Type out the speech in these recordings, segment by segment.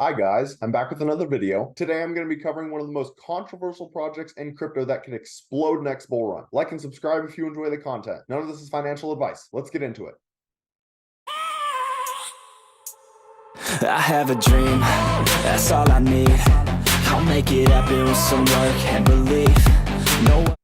Hi guys, I'm back with another video. Today I'm going to be covering one of the most controversial projects in crypto that can explode next bull run. Like and subscribe if you enjoy the content. None of this is financial advice. Let's get into it. I have a dream, that's all I need. I'll make it happen with some work and belief.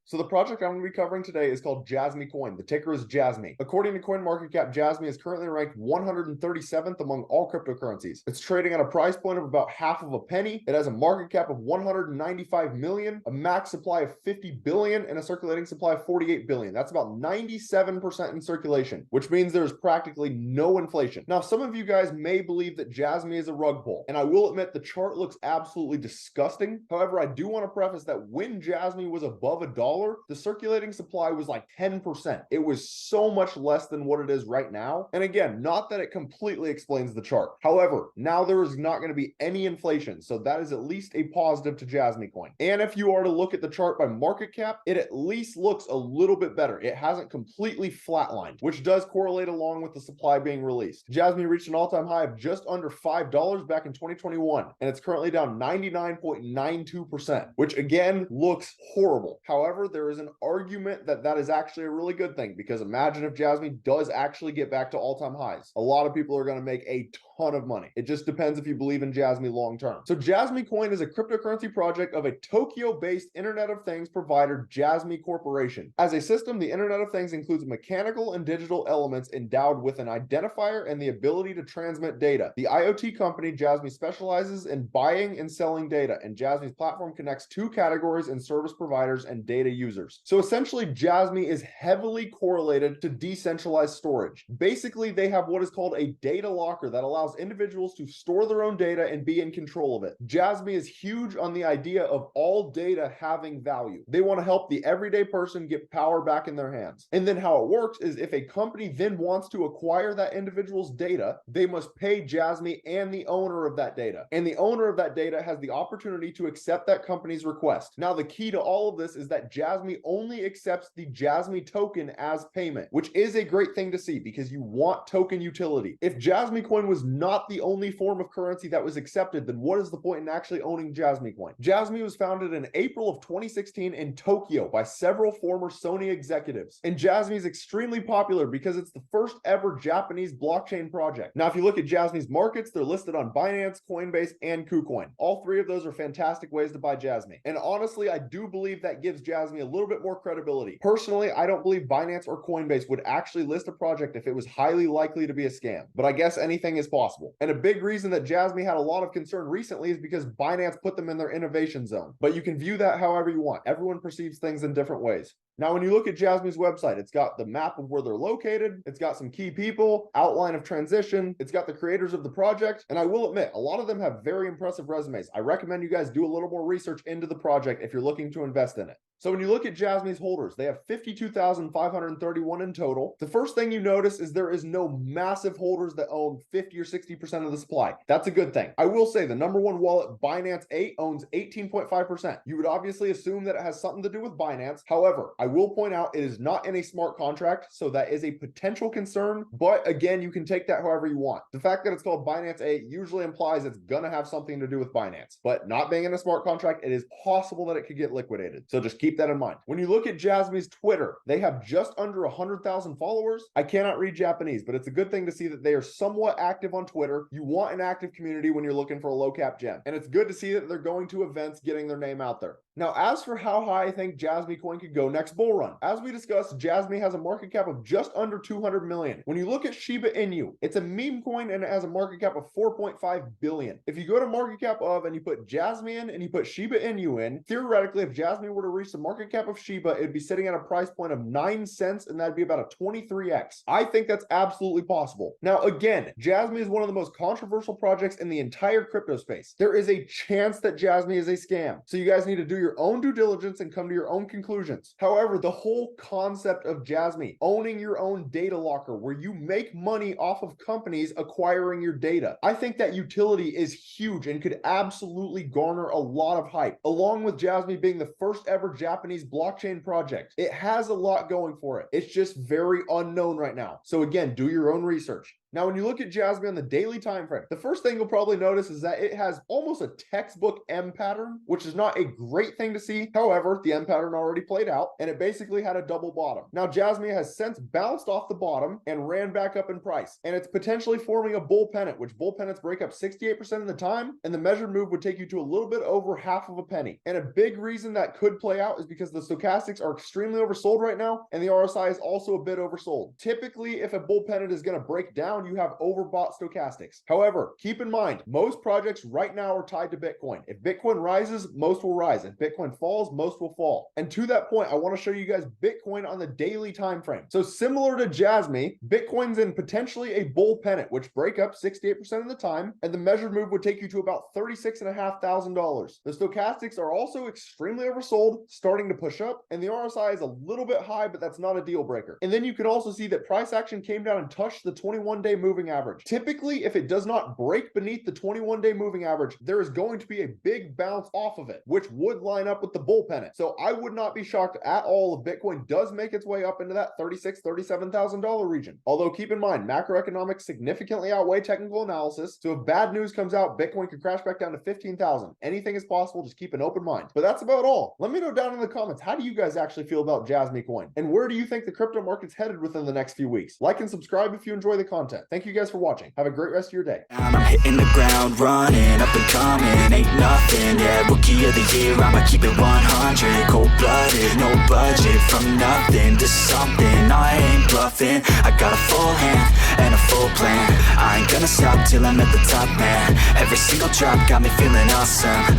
So the project I'm going to be covering today is called JasmyCoin. The ticker is Jasmy. According to CoinMarketCap, Jasmy is currently ranked 137th among all cryptocurrencies. It's trading at a price point of about half of a penny. It has a market cap of 195 million, a max supply of 50 billion, and a circulating supply of 48 billion. That's about 97% in circulation, which means there's practically no inflation. Now, some of you guys may believe that Jasmy is a rug pull, and I will admit the chart looks absolutely disgusting. However, I do want to preface that when Jasmy was above $1, the circulating supply was like 10%. It was so much less than what it is right now. And again, not that it completely explains the chart. However, now there is not going to be any inflation. So that is at least a positive to JasmyCoin. And if you are to look at the chart by market cap, it at least looks a little bit better. It hasn't completely flatlined, which does correlate along with the supply being released. Jasmy reached an all-time high of just under $5 back in 2021, and it's currently down 99.92%, which again looks horrible. However, there is an argument that that is actually a really good thing, because imagine if Jasmy does actually get back to all-time highs. A lot of people are going to make a ton of money. It just depends if you believe in Jasmy long term. So JasmyCoin is a cryptocurrency project of a Tokyo-based Internet of Things provider, Jasmy Corporation. As a system, the Internet of Things includes mechanical and digital elements endowed with an identifier and the ability to transmit data. The IoT company Jasmy specializes in buying and selling data, and Jasmy's platform connects two categories in service providers and data users. So essentially, Jasmy is heavily correlated to decentralized storage. Basically, they have what is called a data locker that allows individuals to store their own data and be in control of it. Jasmy is huge on the idea of all data having value. They want to help the everyday person get power back in their hands. And then how it works is, if a company then wants to acquire that individual's data, they must pay Jasmy and the owner of that data. And the owner of that data has the opportunity to accept that company's request. Now, the key to all of this is that Jasmy only accepts the Jasmy token as payment, which is a great thing to see because you want token utility. If JasmyCoin was not the only form of currency that was accepted, then what is the point in actually owning JasmyCoin? Jasmy was founded in April of 2016 in Tokyo by several former Sony executives. And Jasmy is extremely popular because it's the first ever Japanese blockchain project. Now, if you look at Jasmy's markets, they're listed on Binance, Coinbase, and KuCoin. All three of those are fantastic ways to buy Jasmy. And honestly, I do believe that gives Jasmy a little bit more credibility. Personally, I don't believe Binance or Coinbase would actually list a project if it was highly likely to be a scam. But I guess anything is possible. And a big reason that Jasmy had a lot of concern recently is because Binance put them in their innovation zone. But you can view that however you want. Everyone perceives things in different ways. Now, when you look at Jasmy's website, it's got the map of where they're located, it's got some key people, outline of transition, it's got the creators of the project, and I will admit, a lot of them have very impressive resumes. I recommend you guys do a little more research into the project if you're looking to invest in it. So when you look at Jasmy's holders, they have 52,531 in total. The first thing you notice is there is no massive holders that own 50 or 60% of the supply. That's a good thing. I will say the number one wallet, Binance 8, owns 18.5%. You would obviously assume that it has something to do with Binance. However, I will point out it is not in a smart contract, so that is a potential concern. But again, you can take that however you want. The fact that it's called Binance 8 usually implies it's gonna have something to do with Binance. But not being in a smart contract, it is possible that it could get liquidated. So just keep that in mind. When you look at Jasmy's Twitter, they have just under 100,000 followers. I cannot read Japanese, but it's a good thing to see that they are somewhat active on Twitter. You want an active community when you're looking for a low cap gem. And it's good to see that they're going to events, getting their name out there. Now, as for how high I think JasmyCoin could go next bull run, as we discussed, Jasmy has a market cap of just under 200 million. When you look at Shiba Inu, it's a meme coin and it has a market cap of 4.5 billion. If you go to market cap of and you put Jasmy in and you put Shiba Inu in, theoretically, if Jasmy were to reach the market cap of Shiba, it'd be sitting at a price point of 9 cents, and that'd be about a 23x. I think that's absolutely possible. Now, again, Jasmy is one of the most controversial projects in the entire crypto space. There is a chance that Jasmy is a scam. So you guys need to do your own due diligence and come to your own conclusions. However, the whole concept of Jasmy, owning your own data locker where you make money off of companies acquiring your data, I think that utility is huge and could absolutely garner a lot of hype. Along with Jasmy being the first ever Japanese blockchain project, it has a lot going for it. It's just very unknown right now. So again, do your own research. Now, when you look at Jasmy on the daily time frame, the first thing you'll probably notice is that it has almost a textbook M pattern, which is not a great thing to see. However, the M pattern already played out, and it basically had a double bottom. Now, Jasmy has since bounced off the bottom and ran back up in price, and it's potentially forming a bull pennant, which bull pennants break up 68% of the time, and the measured move would take you to a little bit over half of a penny. And a big reason that could play out is because the stochastics are extremely oversold right now, and the RSI is also a bit oversold. Typically, if a bull pennant is going to break down, you have overbought stochastics. However, keep in mind, most projects right now are tied to Bitcoin. If Bitcoin rises, most will rise. If Bitcoin falls, most will fall. And to that point, I want to show you guys Bitcoin on the daily time frame. So similar to Jasmy, Bitcoin's in potentially a bull pennant, which break up 68% of the time, and the measured move would take you to about $36,500. The stochastics are also extremely oversold, starting to push up, and the RSI is a little bit high, but that's not a deal breaker. And then you can also see that price action came down and touched the 21-day moving average. Typically, if it does not break beneath the 21-day moving average, there is going to be a big bounce off of it, which would line up with the bull pennant. So I would not be shocked at all if Bitcoin does make its way up into that $36,000, $37,000 region. Although keep in mind, macroeconomics significantly outweigh technical analysis. So if bad news comes out, Bitcoin could crash back down to 15,000. Anything is possible, just keep an open mind. But that's about all. Let me know down in the comments, how do you guys actually feel about JasmyCoin? And where do you think the crypto market's headed within the next few weeks? Like and subscribe if you enjoy the content. Thank you guys for watching. Have a great rest of your day. I'm hitting the ground running, up and coming, ain't nothing, yeah, rookie of the year, I'ma keep it 100, cold-blooded, no budget, from nothing to something, I ain't bluffing, I got a full hand, and a full plan, I ain't gonna stop till I'm at the top, man, every single drop got me feeling awesome.